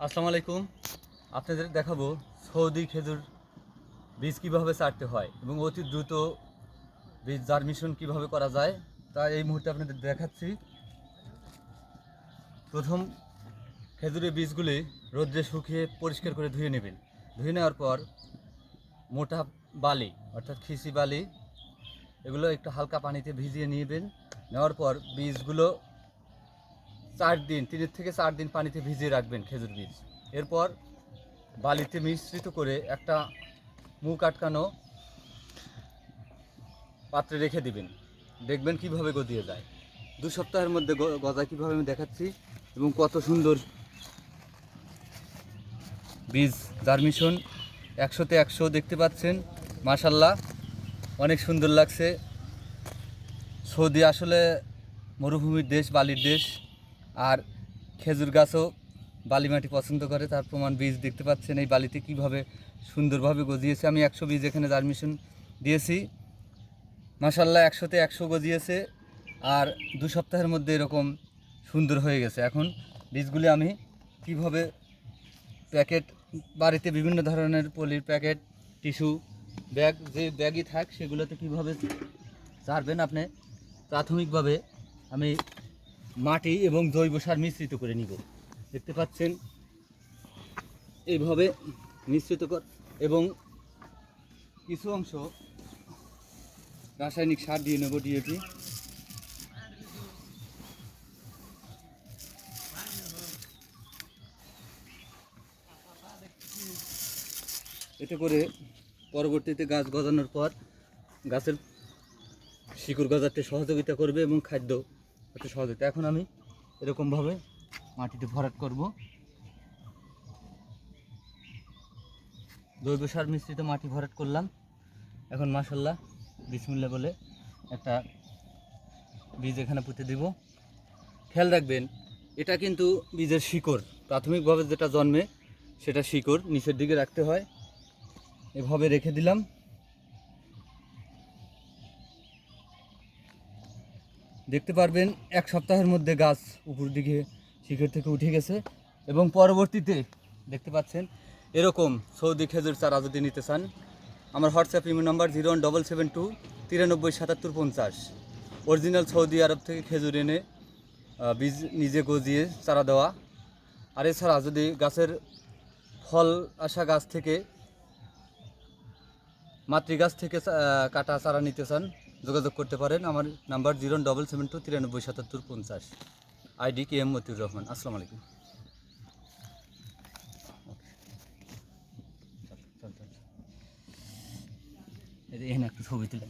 আসসালামু আলাইকুম। আপনাদের দেখাবো সৌদি খেজুর বীজ কীভাবে ছাড়তে হয় এবং অতি দ্রুত বীজ জার্মিনেশন কীভাবে করা যায় তা এই মুহূর্তে আপনাদের দেখাচ্ছি। প্রথম খেজুরের বীজগুলি রোদ্রে শুকিয়ে পরিষ্কার করে ধুয়ে নেবেন। ধুয়ে নেওয়ার পর মোটা বালি অর্থাৎ খিসি বালি এগুলো একটু হালকা পানিতে ভিজিয়ে নেবেন। নেওয়ার পর বীজগুলো 3 থেকে 4 দিন পানিতে ভিজিয়ে রাখবেন খেজুর বীজ। এরপর বালিতে মিশ্রিত করে একটা মুখ আটকানো পাত্রে রেখে দিবেন। দেখবেন কিভাবে গজিয়ে যায়। 2 সপ্তাহের মধ্যে গজায় কীভাবে আমি দেখাচ্ছি এবং কত সুন্দর বীজ জার্মিনেশন 100-তে 100 দেখতে পাচ্ছেন। মাশাআল্লাহ অনেক সুন্দর লাগছে। সৌদি আসলে মরুভূমির দেশ, বালির দেশ, আর খেজুর গাছও বালি মাটি পছন্দ করে। তার প্রমাণ বীজ দেখতে পাচ্ছেন এই বালিতে কিভাবে সুন্দরভাবে গজিয়েছে। আমি 100 বীজ এখানে জার্মিনেশন দিয়েছি। মাশাআল্লাহ 100-তে 100 গজিয়েছে আর 2 সপ্তাহের মধ্যে এরকম সুন্দর হয়ে গেছে। এখন বীজগুলি আমি কিভাবে প্যাকেট, বাড়িতে বিভিন্ন ধরনের পলির প্যাকেট, টিস্যু ব্যাগ, যে ব্যাগই থাক সেগুলোতে কীভাবে ছাড়বেন আপনি প্রাথমিকভাবে আমি মাটি এবং জৈব সার মিশ্রিত করে নিব। দেখতে পাচ্ছেন এইভাবে মিশ্রিত কর এবং কিছু অংশ রাসায়নিক সার দিয়ে নেব, ডিএপি। এতে করে পরবর্তীতে গাছ গজানোর পর গাছের শিকড় গজাতে সহযোগিতা করবে এবং খাদ্য হতে সহযোগিতা। এখন আমি এরকমভাবে মাটিতে ভরাট করব। জৈব সার মিশ্রিত মাটি ভরাট করলাম। এখন মাশাআল্লাহ বিসমিল্লাহ বলে একটা বীজ এখানে পুঁতে দিব। খেয়াল রাখবেন এটা কিন্তু বীজের শিকড়, প্রাথমিকভাবে যেটা জন্মে সেটা শিকড় নিচের দিকে রাখতে হয়। এভাবে রেখে দিলাম। দেখতে পারবেন 1 সপ্তাহের মধ্যে গাছ উপর দিকে শিকড় থেকে উঠে গেছে এবং পরবর্তীতে দেখতে পাচ্ছেন এরকম সৌদি খেজুর চারা যদি নিতে চান, আমার WhatsApp email number 01772 93 77 50। Original Saudi Arab থেকে খেজুর এনে বীজ নিজে গজিয়ে চারা দেওয়া। আর এছাড়া যদি গাছের ফল আসা গাছ থেকে, মাতৃগাছ থেকে কাটা চারা নিতে চান যোগাযোগ করতে পারেন। আমার number 01772 93 77 50। ID KM Motiur Rahman. আসসালামু আলাইকুম। এখানে একটা ছবি তুলে